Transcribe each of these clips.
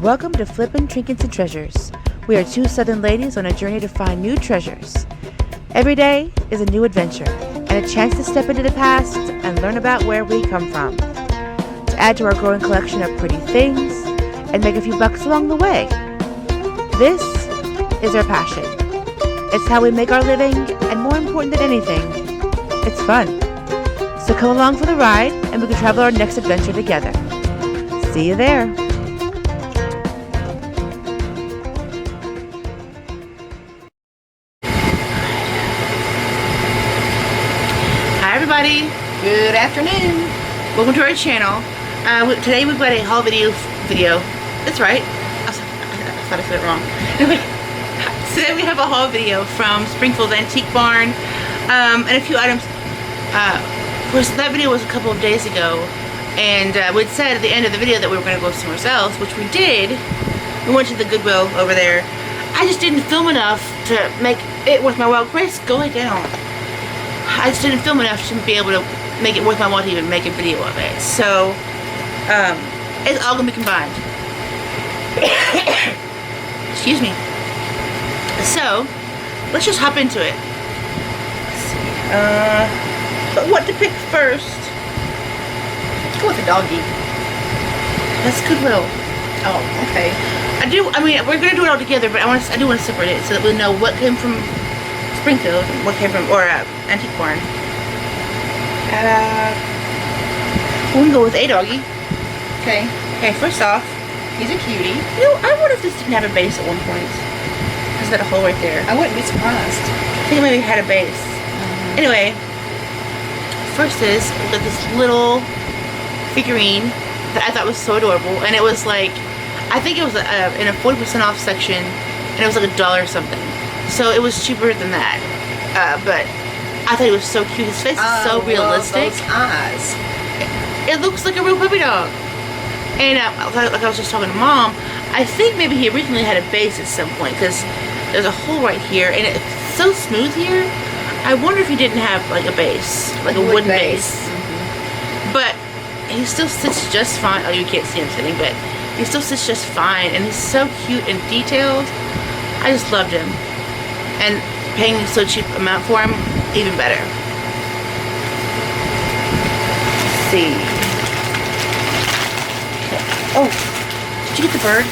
Welcome to Flippin' Trinkets and Treasures. We are two Southern ladies on a journey to find new treasures. Every day is a new adventure and a chance to step into the past and learn about where we come from. To add to our growing collection of pretty things and make a few bucks along the way. This is our passion. It's how we make our living, and more important than anything, it's fun. So come along for the ride and we can travel our next adventure together. See you there. Everybody, good afternoon. Welcome to our channel. Today we've got a haul video. That's right. I thought I said it wrong. Anyway, today we have a haul video from Springfield Antique Barn, and a few items. Of course, that video was a couple of days ago, and we'd said at the end of the video that we were going to go somewhere else, which we did. We went to the Goodwill over there. I just didn't film enough to make it worth my while. Grace, go lay down. I just didn't film enough to be able to make it worth my while to even make a video of it. So, it's all gonna be combined. Excuse me. So, let's just hop into it. Let's see. But what to pick first? Let's go with the doggy. That's Goodwill. Oh, okay. I mean, we're gonna do it all together, but I do want to separate it so that we know what came from Springfield, what came from, Antique Barn. We can go with a doggy. Okay. Okay, first off, He's a cutie. you know, I wonder if this didn't have a base at one point. Is that a hole right there? I wouldn't be surprised. I think it maybe had a base. Anyway, first is, look at this little figurine that I thought was so adorable, and it was like, I think it was in a 40% off section, and it was like $1 or something. So it was cheaper than that, but I thought he was so cute. His face is so realistic. Those eyes. It looks like a real puppy dog. And like I was just talking to Mom, I think maybe he originally had a base at some point, because there's a hole right here, and it's so smooth here. I wonder if he didn't have like a base, like a wooden base. But he still sits just fine. Oh, you can't see him sitting, but he still sits just fine, and he's so cute and detailed. I just loved him. And paying so cheap amount for him, even better. Let's see. Oh, did you get the bird?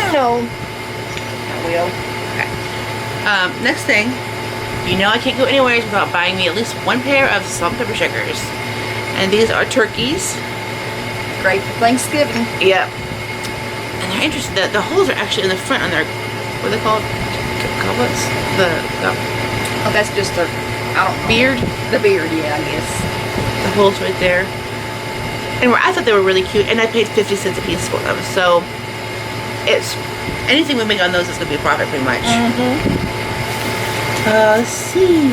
No. I will. Okay. Next thing, you know I can't go anywhere without buying me at least one pair of salt and pepper shakers. And these are turkeys. Great for Thanksgiving. Yep. And they're interesting. The holes are actually in the front on their, what are they called? Goblets? Oh, that's just their, I don't know. Beard? The beard, yeah, I guess. The holes right there. Anyway, I thought they were really cute, and I paid 50 cents a piece for them. So, it's, anything we make on those is going to be a profit pretty much. Let's see.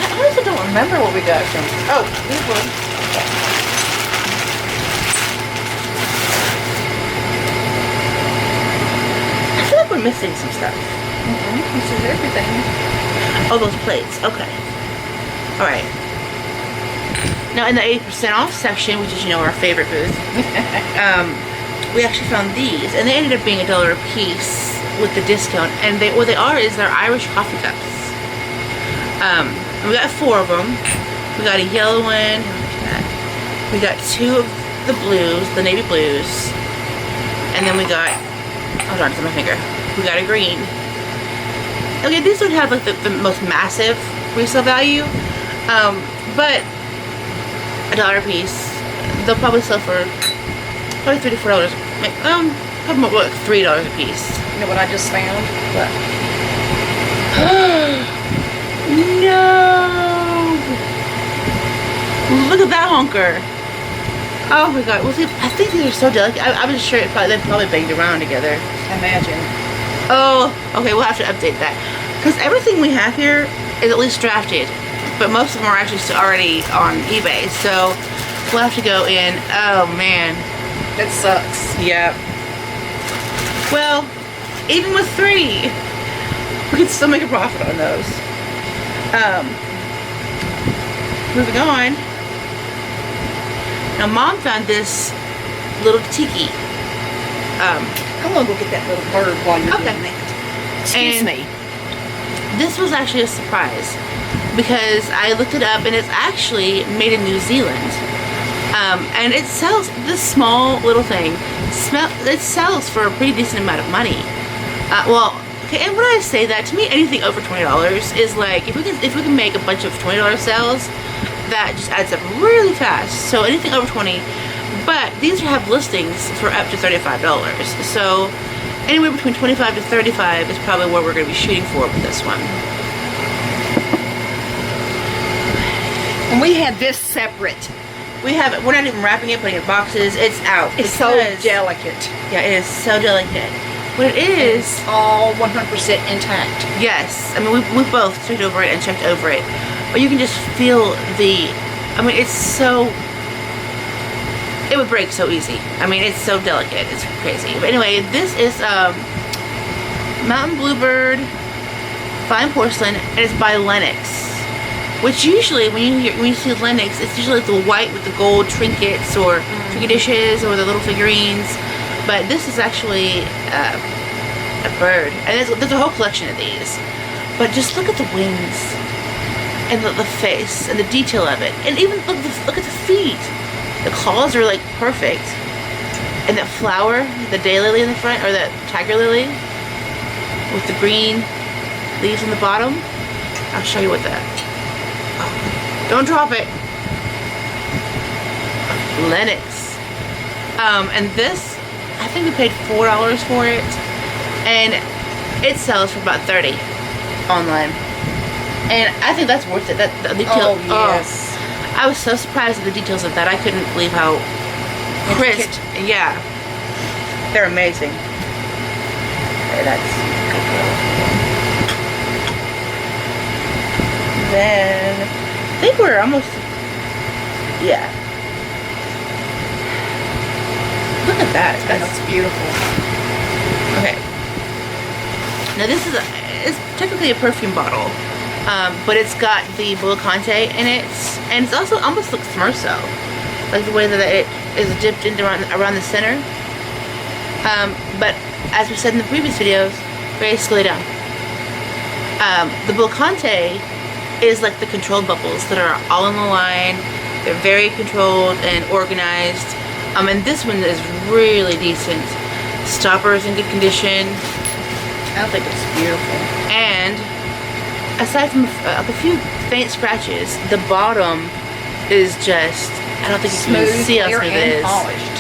I honestly don't remember what we got from, oh, this one. I feel like we're missing some stuff. This is everything. Oh, those plates. Okay. Alright. Now, in the 80% off section, which is, you know, our favorite booth, we actually found these, and they ended up being $1 a piece with the discount. And what they are is they're Irish coffee cups. We got 4 of them. We got a yellow one. We got 2 of the blues, the navy blues, and then we got, hold on to my finger. We got a green. Okay, these don't have like the most massive resale value, but $1 a piece. They'll probably sell for probably $3 to $4. Probably more like $3 a piece. You know what I just found? What? No! Look at that honker. Oh my god. Well, see, I think these are so delicate. I'm just sure they're probably banged around together. Imagine. Oh, okay, we'll have to update that. Because everything we have here is at least drafted. But most of them are actually already on eBay. So, we'll have to go in. Oh, man. That sucks. Yep. Well, even with 3, we can still make a profit on those. Moving on. Now, Mom found this little tiki. I'm gonna go get that little bird while you're doing that. Excuse me. This was actually a surprise because I looked it up and it's actually made in New Zealand. And it sells, this small little thing, it sells for a pretty decent amount of money. Okay, and when I say that, to me, anything over $20 is like, if we can make a bunch of $20 sales, that just adds up really fast. So anything over 20, but these have listings for up to $35. So anywhere between 25 to 35 is probably where we're going to be shooting for with this one. And we had this separate. We're not even wrapping it, putting it in boxes. It's out. It's so delicate. Yeah, it is so delicate. But it is it's all 100% intact. Yes. I mean, we both checked over it and checked over it. But you can just feel it's so, it would break so easy. I mean, it's so delicate. It's crazy. But anyway, this is Mountain Bluebird Fine Porcelain, and it's by Lenox. Which usually, when you see Lenox, it's usually like the white with the gold trinkets or trinket dishes or the little figurines. But this is actually a bird, and there's a whole collection of these. But just look at the wings and the face and the detail of it, and even look at the feet. The claws are like perfect, and that flower, the daylily in the front, or that tiger lily with the green leaves on the bottom. I'll show you what that. Oh, don't drop it. Lenox. And this, I think we paid $4 for it, and it sells for about $30 online, and I think that's worth it. That the detail. Oh yes. I was so surprised at the details of that. I couldn't believe how crisp. Yeah, they're amazing. Okay, that's good. Then I think we're almost. Yeah. Look at that. That's beautiful. Okay. Now this is it's technically a perfume bottle, but it's got the Bullicante in it, and it's also almost looks Smurso, like the way that it is dipped into around the center. But as we said in the previous videos, very slowly down. The Bullicante is like the controlled bubbles that are all in the line. They're very controlled and organized. And this one is really decent. Stopper is in good condition. I think it's beautiful. And aside from a few faint scratches, the bottom is just, I don't think you can even see how smooth it is. Polished.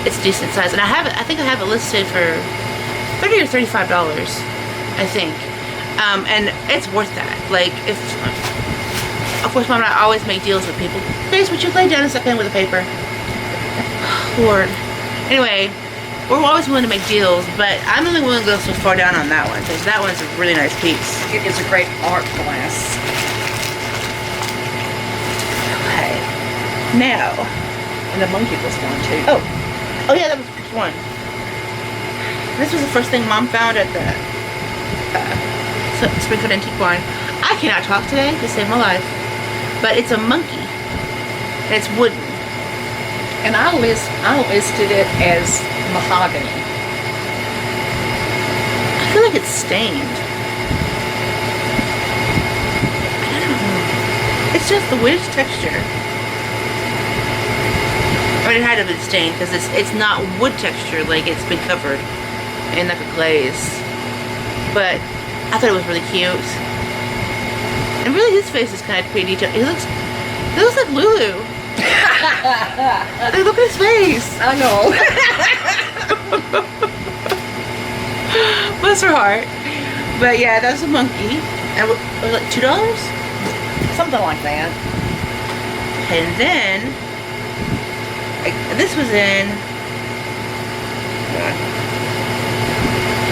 It's decent size. And I think I have it listed for $30 or $35, I think. And it's worth that. Like, of course, Mom and I always make deals with people. Grace, would you lay down and stop playing with the paper? Lord. Anyway, we're always willing to make deals, but I'm only willing to go so far down on that one, because that one's a really nice piece. It is a great art glass. Okay. Now. And the monkey was one too. Oh yeah, that was just one. This was the first thing Mom found at the Springfield Antique Barn. I cannot talk today to save my life, but it's a monkey, and it's wooden. And I listed it as mahogany. I feel like it's stained. I don't know. It's just the weirdest texture. I mean, it had to be stained because it's not wood texture, like it's been covered in like a glaze. But I thought it was really cute. And really, his face is kind of pretty detailed. He looks like Lulu. Look at his face. I know. Bless her heart. But yeah, that's a monkey. And it was like $2? Something like that. And then this was in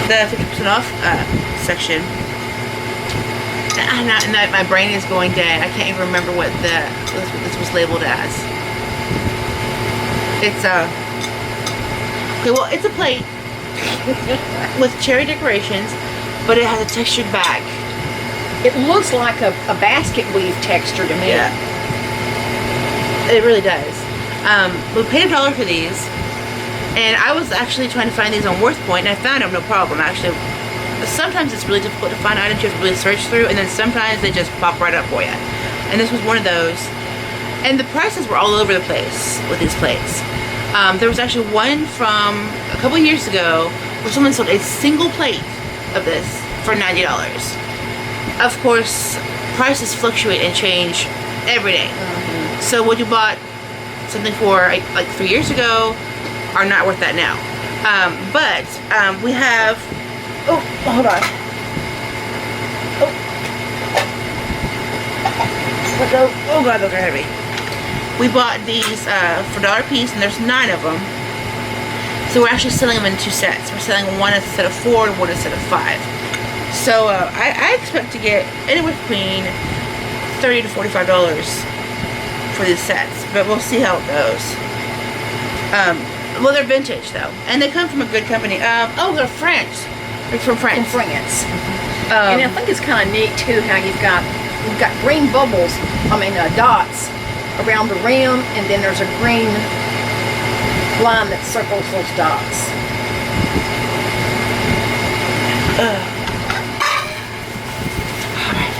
the 50% off section. And my brain is going dead. I can't even remember what this was labeled as. It's okay. Well, it's a plate with cherry decorations, but it has a textured bag. It looks like a basket weave texture to me. Yeah, it really does. We paid $1 for these, and I was actually trying to find these on WorthPoint, and I found them no problem. Actually, sometimes it's really difficult to find items you have to really search through, and then sometimes they just pop right up for you. And this was one of those. And the prices were all over the place with these plates. There was actually one from a couple years ago where someone sold a single plate of this for $90. Of course, prices fluctuate and change every day. So what you bought something for like 3 years ago are not worth that now. But we have, oh, hold on. Oh God, those are heavy. We bought these for $1 a piece, and there's 9 of them. So we're actually selling them in 2 sets. We're selling one instead of 4 and one instead of 5. So I expect to get anywhere between $30 to $45 for these sets, but we'll see how it goes. Well, they're vintage though, and they come from a good company. Oh, they're French. They're from France. From France. And I think it's kind of neat too how you've got green bubbles. I mean dots around the rim, and then there's a green line that circles those dots. Alright.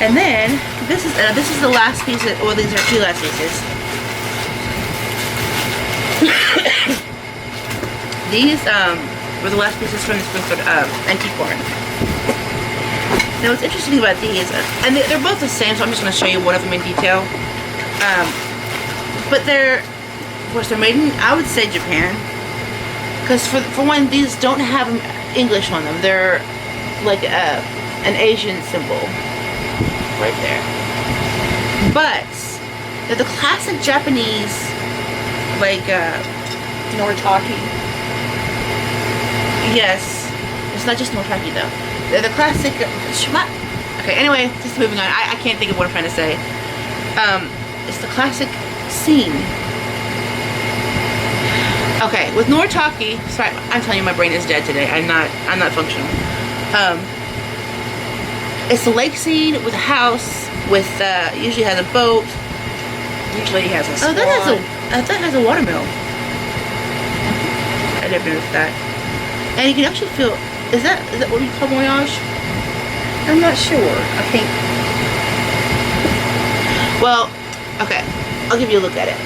And then this is the last piece. Well, these are 2 last pieces. These were the last pieces from the Springfield Antique Barn. Now, what's interesting about these, and they're both the same, so I'm just going to show you one of them in detail. But they're, of course, they're made in, I would say, Japan. Because for one, these don't have English on them. They're like an Asian symbol right there. But they're the classic Japanese, like Noritake. Yes, it's not just Noritake though. They're the classic. Okay, anyway, just moving on. I can't think of what I'm trying to say. It's the classic scene. Okay, with Noritake, sorry, I'm telling you, my brain is dead today. I'm not functional. It's the lake scene with a house with usually has a boat. Usually it has a swan. That has a watermill. I never noticed that. And you can actually feel. Is that what we call voyage? I'm not sure. I think. Well, okay. I'll give you a look at it.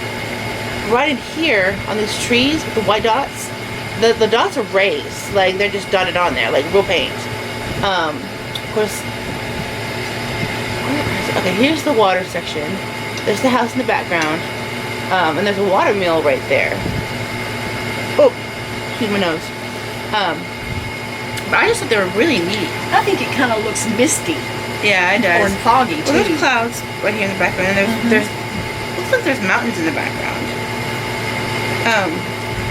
Right in here on these trees with the white dots, the dots are raised, like they're just dotted on there, like real paint. Of course. Okay, here's the water section. There's the house in the background, and there's a watermill right there. Oh, excuse my nose. But I just thought they were really neat. I think it kind of looks misty. Yeah, it does. Or foggy too. Well, there's clouds right here in the background, and there's looks like there's mountains in the background.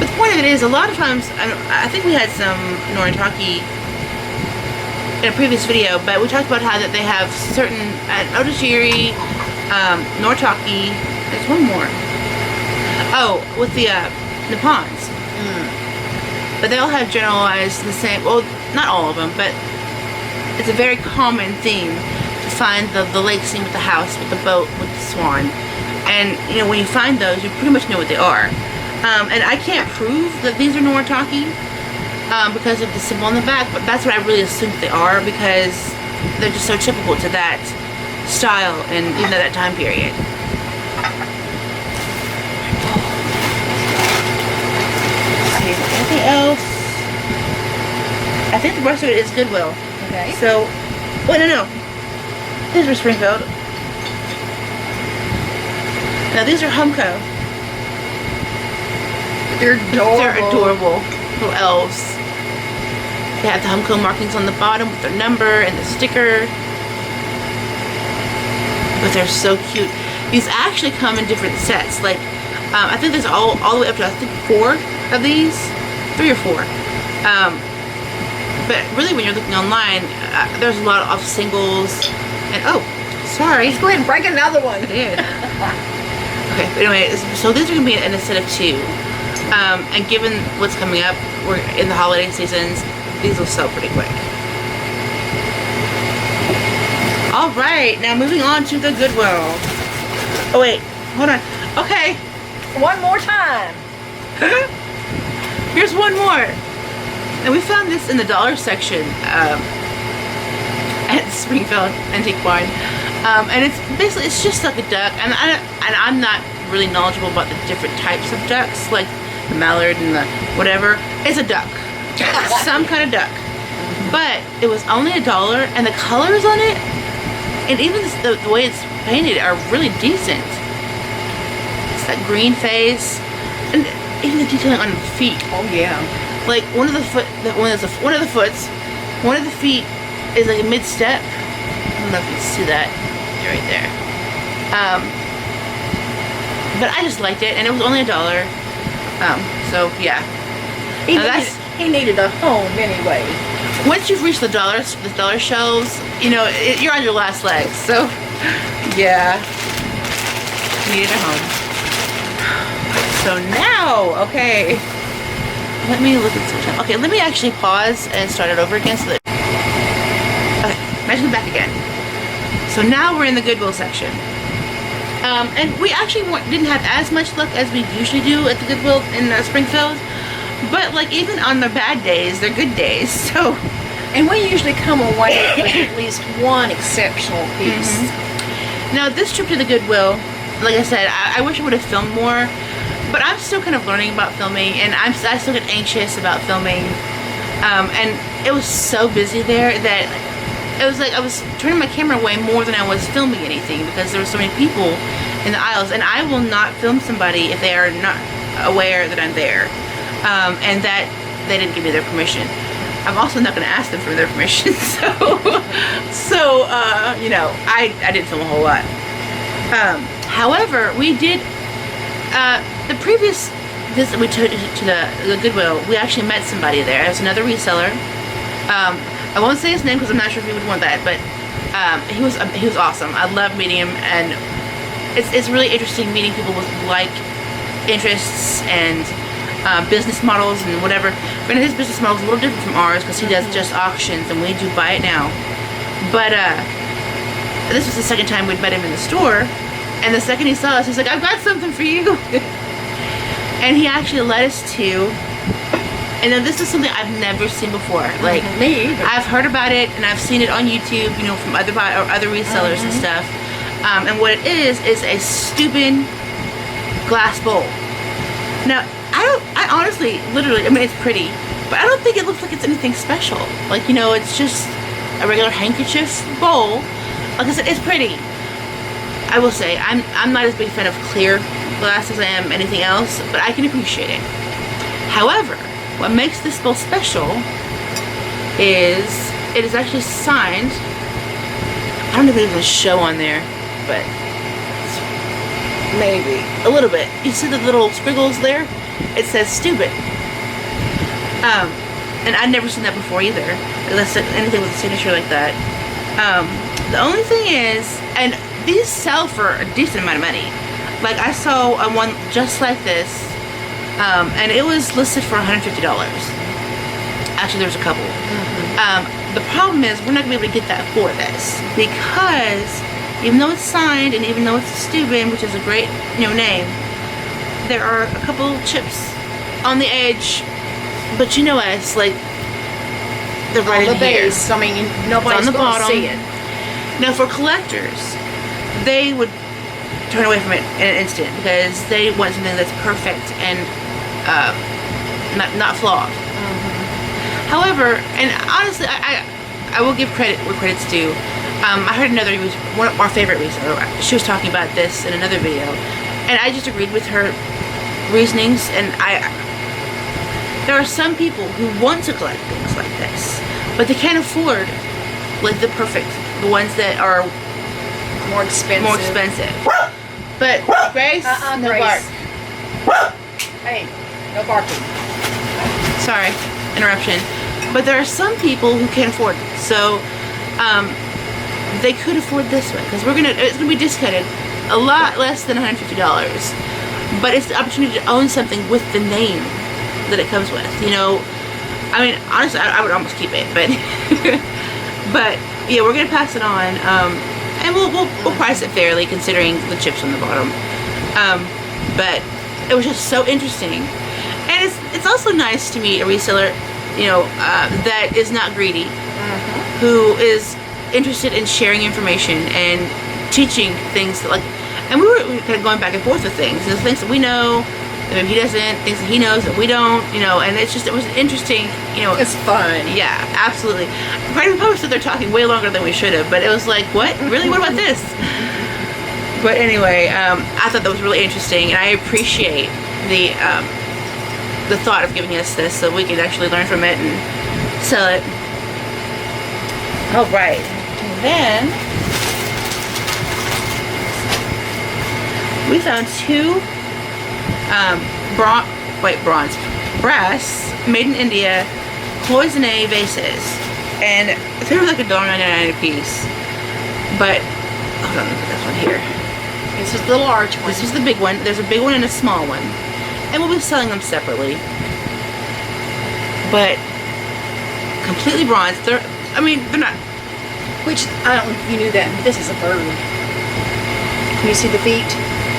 But the point of it is, a lot of times, I think we had some Noritake in a previous video, but we talked about how that they have certain Otajiri, Noritake. There's one more. Oh, with the Nippons. But they all have generalized the same. Well, not all of them, but it's a very common theme to find the lake scene with the house, with the boat, with the swan. And you know, when you find those, you pretty much know what they are. And I can't prove that these are Noritake because of the symbol on the back, but that's what I really assume they are because they're just so typical to that style and even at that time period. Okay, anything else? I think the rest of it is Goodwill. Okay. So, wait, no. These are Springfield. Now these are Humco. They're adorable. They're adorable. Little elves. They have the Humco markings on the bottom with their number and the sticker. But they're so cute. These actually come in different sets. Like, I think there's all the way up to, I think, 4 of these. 3 or 4. But really, when you're looking online, there's a lot of singles. And, oh, sorry. Let's go ahead and break another one. I did. Okay, but anyway, so these are going to be in a set of 2. And given what's coming up, we're in the holiday seasons, these will sell pretty quick. Alright, now moving on to the Goodwill. Oh wait, hold on. Okay, One more time. Here's one more. And we found this in the dollar section at Springfield Antique Barn. And it's basically, it's just like a duck. And I'm not really knowledgeable about the different types of ducks, like the mallard and the whatever. It's a duck. Some kind of duck. But it was only $1, and the colors on it, and even the way it's painted, are really decent. It's that green face, and even the detailing on the feet. Oh yeah. Like one of the feet is like a mid step. I don't know if you can see that right there. But I just liked it, and it was only $1. So yeah. He needed a home anyway. Once you've reached the dollar shelves, you know, you're on your last legs. So, yeah, needed a home. So now, okay, let me look at some time. Okay, let me actually pause and start it over again. So that, okay, imagine back again. So now we're in the Goodwill section, and we actually didn't have as much luck as we usually do at the Goodwill in Springfield. But like even on the bad days, they're good days. So, and we usually come away with at least one exceptional piece. Now this trip to the Goodwill, like I said, I wish I would have filmed more, but I'm still kind of learning about filming, and I still get anxious about filming. And it was so busy there that it was like I was turning my camera away more than I was filming anything, because there were so many people in the aisles, and I will not film somebody if they are not aware that I'm there. And that they didn't give me their permission. I'm also not going to ask them for their permission. So, you know, I didn't film a whole lot. However, we did, the previous visit we took to the Goodwill, we actually met somebody there. It was another reseller. I won't say his name because I'm not sure if he would want that, but he was awesome. I love meeting him, and it's really interesting meeting people with like interests and business models and whatever. Granted, his business model is a little different from ours because he does just auctions and we do buy it now. But this was the second time we'd met him in the store, and the second he saw us, he's like, "I've got something for you." And he actually led us to, and then this is something I've never seen before. Like me either. I've heard about it and I've seen it on YouTube, you know, from other resellers and stuff. And what it is a stupid glass bowl. Now, I honestly, literally, I mean, it's pretty, but I don't think it looks like it's anything special. Like, you know, it's just a regular handkerchief bowl. Like I said, it's pretty. I will say, I'm not as big a fan of clear glass as I am anything else, but I can appreciate it. However, what makes this bowl special is it is actually signed. I don't know if it even show on there, but maybe a little bit. You see the little squiggles there? It says "stupid." And I'd never seen that before either. Anything with a signature like that. The only thing is, and these sell for a decent amount of money. Like I saw one just like this, and it was listed for $150. Actually, there's a couple. The problem is we're not gonna be able to get that for this, because even though it's signed and even though it's stupid, which is a great, you know, name, there are a couple chips on the edge. But you know us, like they're right in here. Base. I mean, nobody's on the going to bottom. see it. Now, for collectors, they would turn away from it in an instant because they want something that's perfect and not flawed. However, and honestly, I will give credit where credit's due. I heard one of our favorite reseller. She was talking about this in another video, and I just agreed with her reasonings. And there are some people who want to collect things like this, but they can't afford like the ones that are More expensive. But Grace, no Grace. bark. Hey, no barking. Sorry, interruption. But there are some people who can't afford it, so they could afford this one because it's gonna be discounted a lot less than $150. But it's the opportunity to own something with the name that it comes with. You know, I mean, honestly, I would almost keep it, but but yeah, we're gonna pass it on, and we'll price it fairly considering the chips on the bottom. But it was just so interesting. And it's also nice to meet a reseller, you know, that is not greedy, who is interested in sharing information and teaching things that, like, and we were kind of going back and forth with things. There's things that we know, that maybe he doesn't, things that he knows that we don't, you know, and it was interesting, you know. It's fun. Yeah, absolutely. Probably stood there talking way longer than we should have, but it was like, what? Really? What about this? But anyway, I thought that was really interesting, and I appreciate the thought of giving us this so we can actually learn from it and sell it. All right. And then we found two brass, made in India, cloisonne vases, and they were like $1.99 a piece. But hold on, let me put this one here. This is the large one. This was the big one. There's a big one and a small one, and we'll be selling them separately. But completely bronze. They're not. Which, I don't know if you knew that, but this is a bird. Can you see the feet?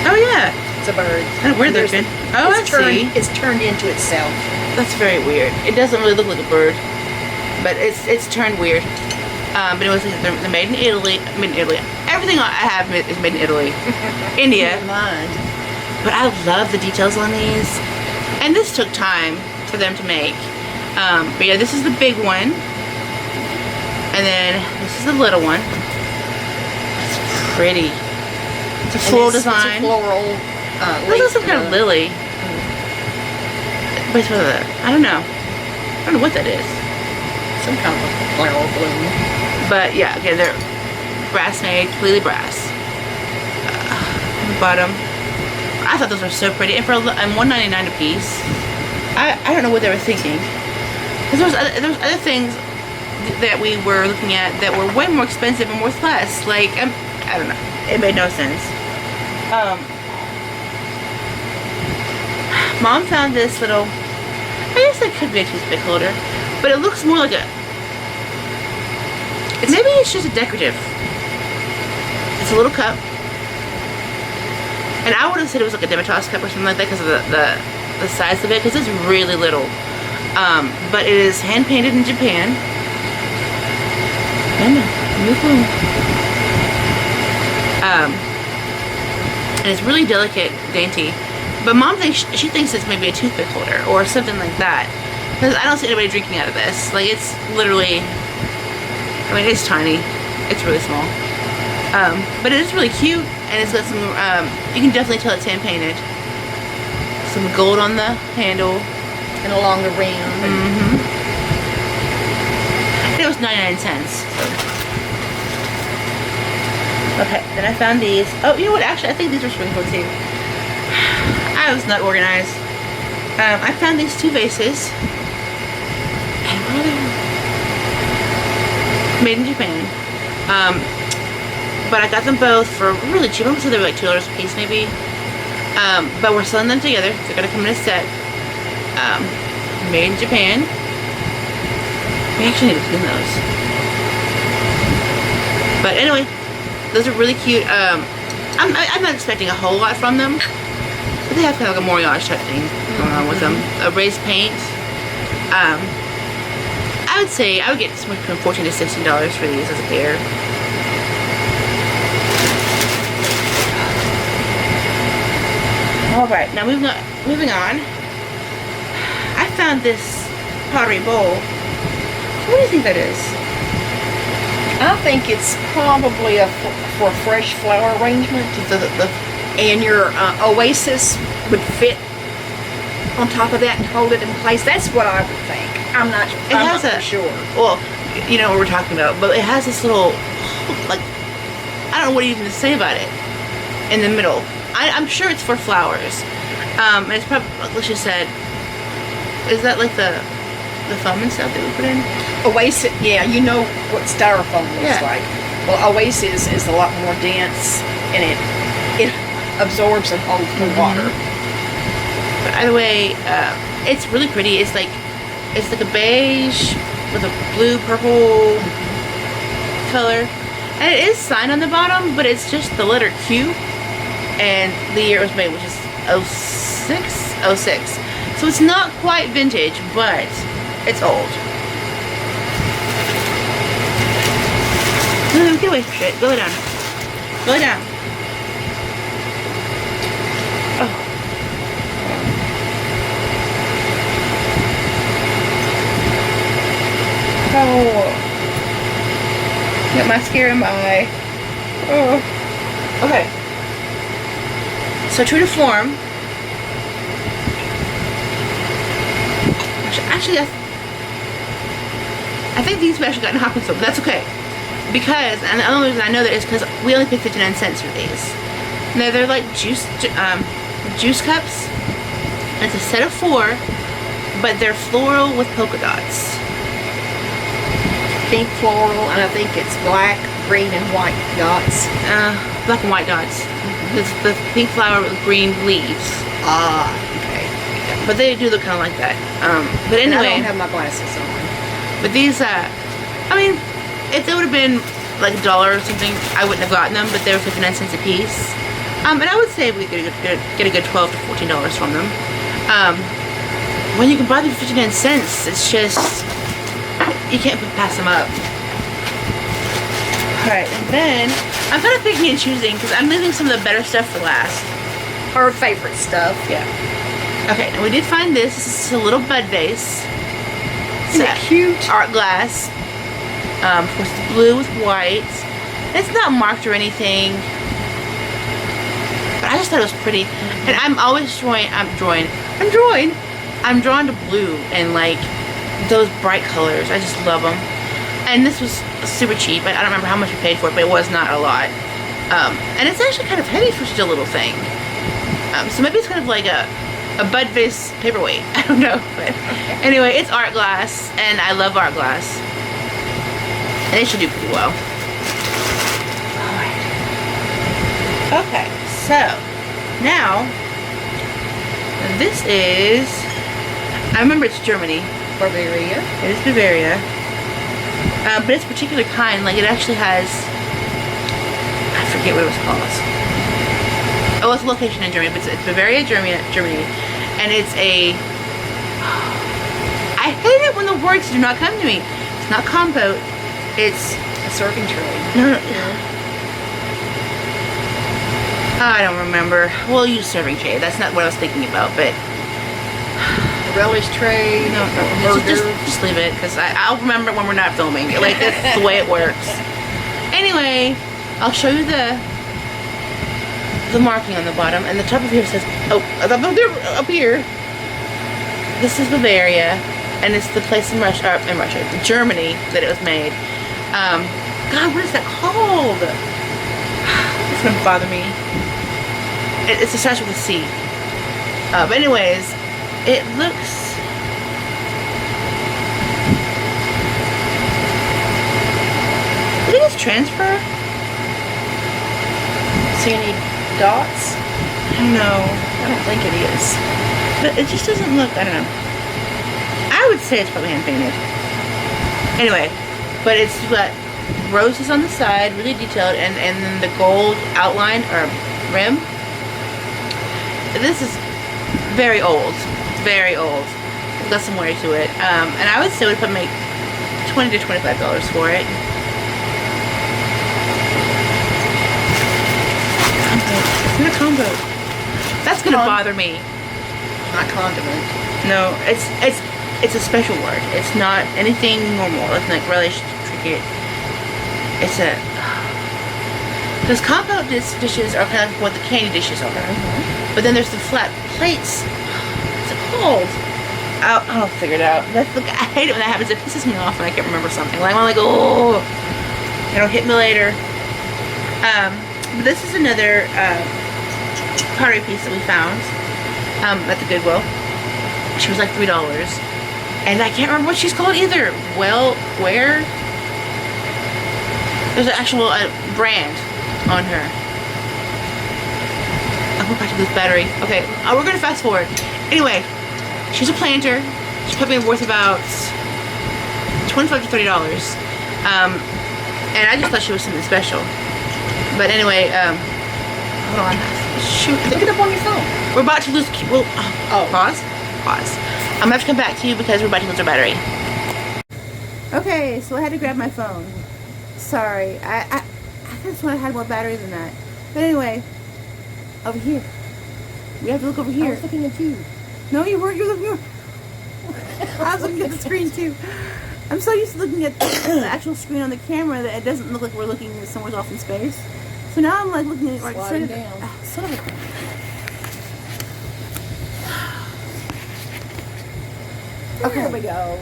Oh yeah, it's a bird. Kind of weird looking. Oh, I see. It's turned into itself. That's very weird. It doesn't really look like a bird, but it's turned weird. But it was they're made in Italy. Made in Italy. Everything I have is made in Italy, India. Mine. But I love the details on these, and this took time for them to make. But yeah, this is the big one, and then this is the little one. It's pretty. It's a floral design. It's a floral. This is some kind of lily. Wait, I don't know. I don't know what that is. Some kind of a flower bloom. But yeah, okay, they're brass made, completely brass. Bottom. I thought those were so pretty, and for $1.99 a piece. I don't know what they were thinking. Because there was other things that we were looking at that were way more expensive and worth less. Like, I don't know. It made no sense. Mom found this little, I guess that could be a toothpick holder, but it looks more like maybe it's just a decorative. It's a little cup. And I would have said it was like a Demitas cup or something like that because of the size of it, because it's really little. But it is hand painted in Japan. And it's really delicate, dainty. But Mom thinks she thinks it's maybe a toothpick holder or something like that, because I don't see anybody drinking out of this. Like, it's literally, it's tiny. It's really small. But it is really cute, and it's got some. You can definitely tell it's hand painted. Some gold on the handle and along the rim. It was 99 cents. So. Okay, then I found these. Oh, you know what? Actually, I think these are Springfield too. I was not organized. I found these two vases. And what are they? Made in Japan. But I got them both for really cheap. I'm gonna say they were like $2 a piece, maybe. But we're selling them together. They're gonna come in a set. Made in Japan. We actually need to clean those. But anyway, those are really cute. I'm not expecting a whole lot from them, but they have kind of like a Moriage type thing going on with them. A raised paint. I would say I would get somewhere between $14 to $16 for these as a pair. All right, now moving on. I found this pottery bowl. What do you think that is? I think it's probably for a fresh flower arrangement. And your oasis would fit on top of that and hold it in place. That's what I would think. I'm not sure. Well, you know what we're talking about, but it has this little, like, I don't know what even to say about it, in the middle. I'm sure it's for flowers. And it's probably, like she said, is that like the foam and stuff that we put in? Oasis, yeah, you know what styrofoam looks like. Well, Oasis is a lot more dense, and it absorbs and holds the water. But either way, it's really pretty. It's like a beige with a blue purple color, and it is signed on the bottom, but it's just the letter Q and the year it was made, which is 06? 06. So it's not quite vintage, but it's old. No, get away from shit. Go lay down. Go lay down. Oh. Oh. Got mascara in my eye. Oh. Okay. So true to form. Actually, I think these we actually got in Hopkins, but that's okay. Because, and the only reason I know that is because we only paid 59 cents for these. Now they're like juice cups. It's a set of 4, but they're floral with polka dots. Pink floral, and I think it's black, green, and white dots. Black and white dots. The pink flower with green leaves. Ah, okay. But they do look kind of like that. But anyway, and I don't have my glasses on. But these, I mean, if they would have been like $1 or something, I wouldn't have gotten them. But they were 59 cents a piece. And I would say we could get a good $12 to $14 from them. When you can buy them for 59 cents, it's just, you can't pass them up. Alright, and then I'm kind of picking and choosing because I'm leaving some of the better stuff for last. Our favorite stuff. Yeah. Okay, and we did find this. This is a little bud vase. Isn't it cute? Art glass. Of course, it's blue with white. It's not marked or anything. But I just thought it was pretty. And I'm always I'm drawn to blue and like those bright colors. I just love them. And this was super cheap. I don't remember how much we paid for it, but it was not a lot. And it's actually kind of heavy for such a little thing. So maybe it's kind of like a bud vase paperweight. I don't know. But anyway, it's art glass, and I love art glass. And it should do pretty well. Alright. Okay, so now this is, I remember it's Germany. Bavaria. It is Bavaria. But it's a particular kind, like it actually has, I forget what it was called. Oh, it's a location in Germany, but it's Bavaria, Germany, and it's a, I hate it when the words do not come to me. It's not compote, it's a serving tray. No. I don't remember. We'll use serving tray. That's not what I was thinking about, but Relish tray. No, just leave it, because I'll remember when we're not filming. Like, that's the way it works. Anyway, I'll show you the marking on the bottom, and the top of here says, up here, this is Bavaria, and it's the place in Germany that it was made. God, what is that called? It's gonna bother me. It's starts with a C. But anyways, it looks, I think it's transfer. See any dots? I don't know. I don't think it is. But it just doesn't look, I don't know. I would say it's probably hand painted. Anyway, but it's got roses on the side, really detailed, and then the gold outline or rim. This is very old. Very old. It's got some wear to it. And I would say we'd probably make $20 to $25 for it. It's not a combo. That's gonna bother me. Not condiment. No, it's a special word. It's not anything normal. It's like relish, trinket. It's a, because compote dishes are kind of what the candy dishes are. Mm-hmm. But then there's the flat plates. What's it called? I'll figure it out. I hate it when that happens. It pisses me off when I can't remember something. Like, I'm like, oh, it'll hit me later. But this is another pottery piece that we found at the Goodwill. She was like $3. And I can't remember what she's called either. Where? There's an actual brand on her. I'll go back to this battery. Okay, we're gonna fast forward. Anyway, she's a planter. She's probably worth about $25 to $30. And I just thought she was something special. But anyway, hold on. Shoot, Look it up on your phone. We're about to lose. Well, Oh. pause. I'm gonna have to come back to you because we're about to lose our battery. Okay, so I had to grab my phone. Sorry, I just want to have more battery than that. But anyway, over here. We have to look over here. I was looking at you. No, you weren't. You were looking. I was looking at the screen too. I'm so used to looking at the actual screen on the camera that it doesn't look like we're looking somewhere off in space. So now I'm like looking at it like Sliding straight down. Son of a... There we go.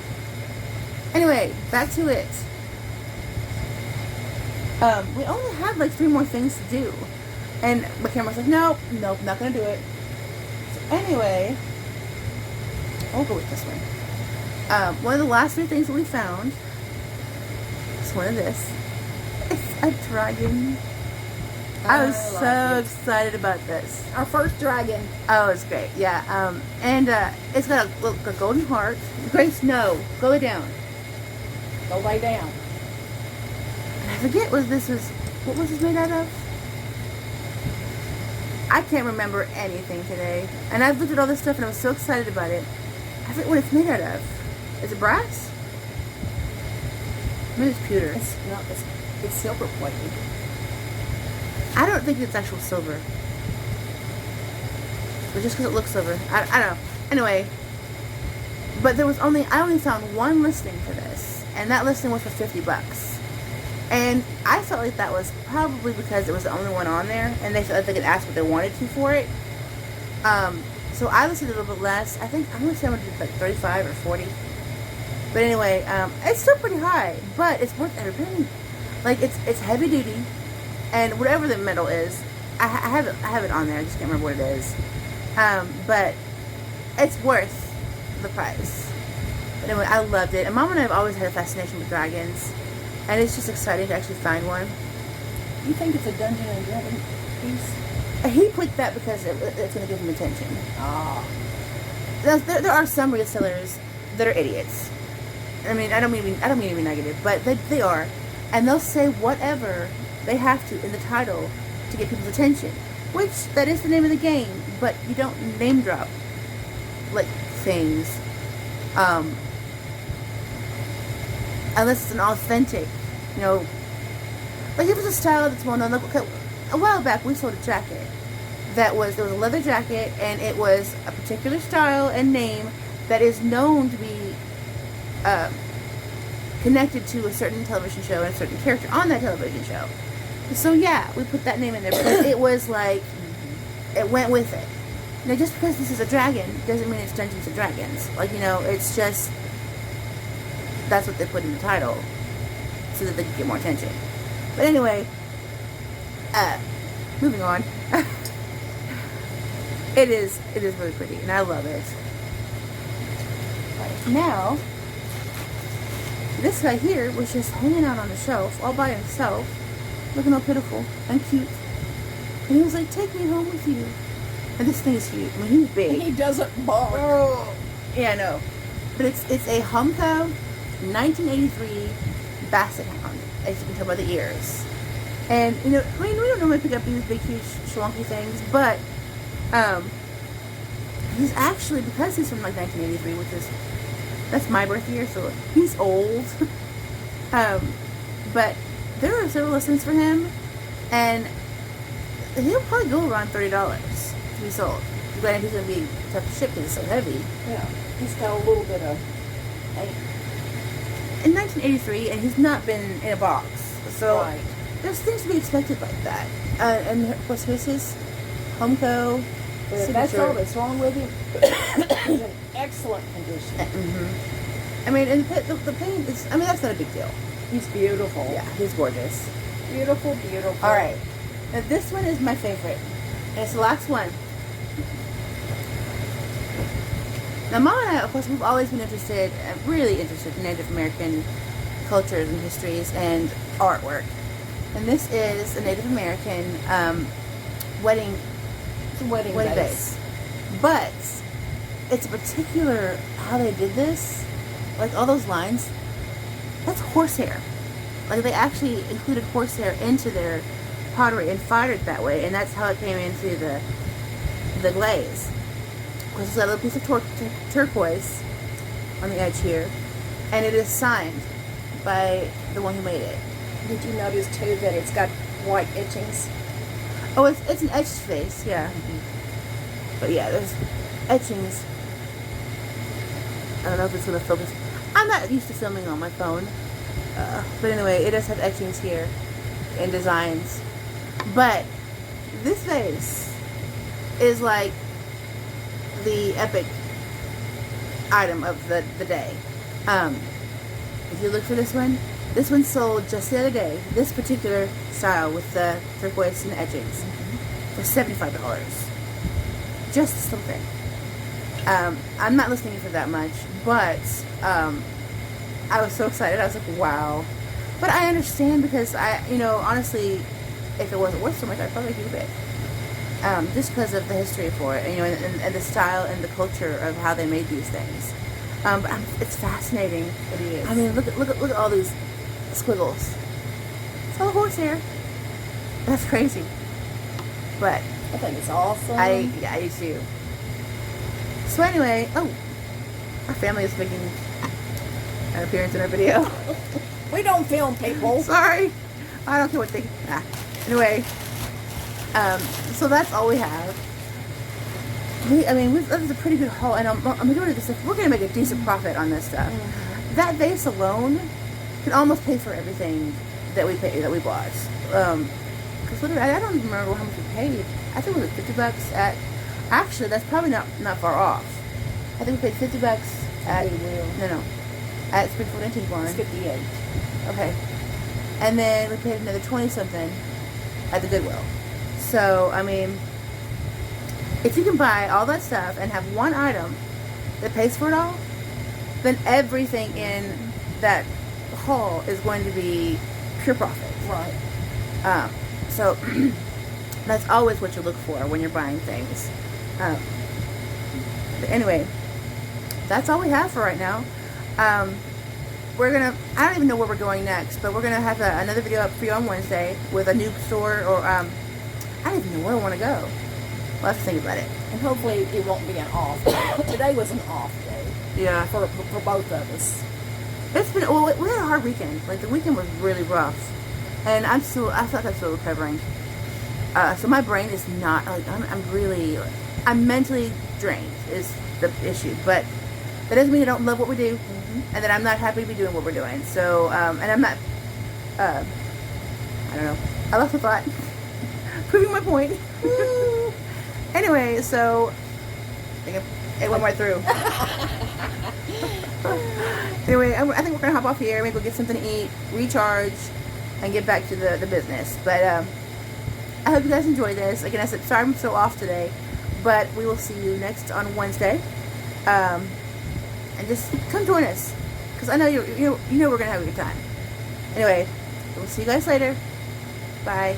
Anyway, back to it. We only have like 3 more things to do. And my camera's like, nope, not gonna do it. So anyway, I'll go with this one. One of the last 3 things that we found is one of this. It's a dragon. I was so excited about this. Our first dragon. Oh, it's great. Yeah. And it's got a golden heart. Grace, no. Go lay down. Go lay down. I forget what this was made out of. I can't remember anything today. And I've looked at all this stuff and I was so excited about it. I forget what it's made out of. Is it brass? Maybe it's pewter. It's not. It's silver plated. I don't think it's actual silver. But just because it looks silver. I don't know. Anyway. But I only found one listing for this. And that listing was for $50. And I felt like that was probably because it was the only one on there. And they felt like they could ask what they wanted to for it. So I listed a little bit less. I think I'm going to say I'm going to do like 35 or 40. But anyway, it's still pretty high. But it's worth every penny. Like, it's heavy duty. And whatever the metal is, I have it on there. I just can't remember what it is. But it's worth the price. But anyway, I loved it. And Mom and I have always had a fascination with dragons. And it's just exciting to actually find one. You think it's a Dungeon and Dragon piece? He picked that because it's going to give him attention. Ah. There are some resellers that are idiots. I mean, I don't mean to be negative, but they are. And they'll say whatever they have to in the title to get people's attention. Which, that is the name of the game, but you don't name drop, like, things. Unless it's an authentic, you know. Like, if it's a style that's well known. Like, a while back, we sold a jacket. There was a leather jacket, and it was a particular style and name that is known to be connected to a certain television show and a certain character on that television show. So yeah, we put that name in there because it was like, it went with it. Now, just because this is a dragon doesn't mean it's Dungeons and Dragons. Like, you know, it's just, that's what they put in the title so that they can get more attention. But anyway, moving on. It is really pretty, and I love it. Right, now, this guy here was just hanging out on the shelf all by himself, looking all pitiful and cute. And he was like, "Take me home with you." And this thing is huge. I mean, he's big. He doesn't bark. Oh, yeah, I know. But it's a Humco 1983 Basset Hound, as you can tell by the ears. And, you know, I mean, we don't normally pick up these big, huge, schlonky things, but he's actually, because he's from like 1983, which is, that's my birth year, so he's old. But there are several listings for him, and he'll probably go around $30 to be sold. Granted, he's going to be tough to ship because it's so heavy. Yeah, he's got a little bit of... In 1983, and he's not been in a box, so Right. there's things to be expected like that. And of course, here's his Humco But if that's all that's wrong with him, he's in excellent condition. Mm-hmm. I mean, and the paint is, I mean, that's not a big deal. He's beautiful. Yeah, he's gorgeous. Beautiful, beautiful. All right. Now, this one is my favorite. And it's the last one. Now, Mom and I, of course, we've always been interested, really interested in Native American cultures and histories and artwork. And this is a Native American wedding It's a wedding vase. But it's particular how they did this. Like all those lines, that's horsehair. Like they actually included horsehair into their pottery and fired it that way, and that's how it came into the the glaze. Because it's got a little piece of turquoise on the edge here, and it is signed by the one who made it. Did you notice too that it's got white etchings? Oh, it's an etched face, yeah. But yeah, there's etchings. I don't know if it's gonna focus. I'm not used to filming on my phone, but anyway, it does have etchings here and designs. But this vase is like the epic item of the day. If you look for this one sold just the other day, this particular style with the turquoise and etchings, for $75. Just this little thing. I'm not listing it for that much, but I was so excited. I was like, wow. But I understand, because honestly, if it wasn't worth so much, I'd probably keep it. Just because of the history for it, and the style and the culture of how they made these things. But it's fascinating. It is. I mean, look at all these squiggles. It's all horsehair. That's crazy. But I think it's awesome. I do too. So anyway, our family is making an appearance in our video. We don't film people. Sorry, I don't care what they. Anyway, so that's all we have. That was a pretty good haul, and I'm majority of this stuff, we're gonna make a decent profit on this stuff. That vase alone can almost pay for everything that we bought. Because literally, I don't even remember how much we paid. I think it was $50 at. Actually, that's probably not far off. I think we paid $50 at. No, at Springfield Antique Barn. It's 58. Okay, and then we paid another 20 something at the Goodwill. So if you can buy all that stuff and have one item that pays for it all, then everything in that haul is going to be pure profit. Right. So that's always what you look for when you're buying things. But anyway, that's all we have for right now. I don't even know where we're going next, but we're gonna have another video up for you on Wednesday with a new store, or I don't even know where I want to go. We'll have to think about it. And hopefully it won't be an off day. Today was an off day. Yeah. For both of us. It's been, we had a hard weekend. Like, the weekend was really rough. And I feel like I'm still recovering. So my brain is not, like, I'm mentally drained is the issue. But that doesn't mean I don't love what we do. And that I'm not happy to be doing what we're doing. So, and I'm not, I don't know. I lost my thought. Proving my point. Anyway, so I think it went right through. Anyway, I think we're gonna hop off here, maybe go get something to eat, recharge, and get back to the business. But I hope you guys enjoy this. Again, I said sorry I'm so off today, but we will see you next on Wednesday. And just come join us, because I know you know we're gonna have a good time. Anyway, we'll see you guys later. Bye.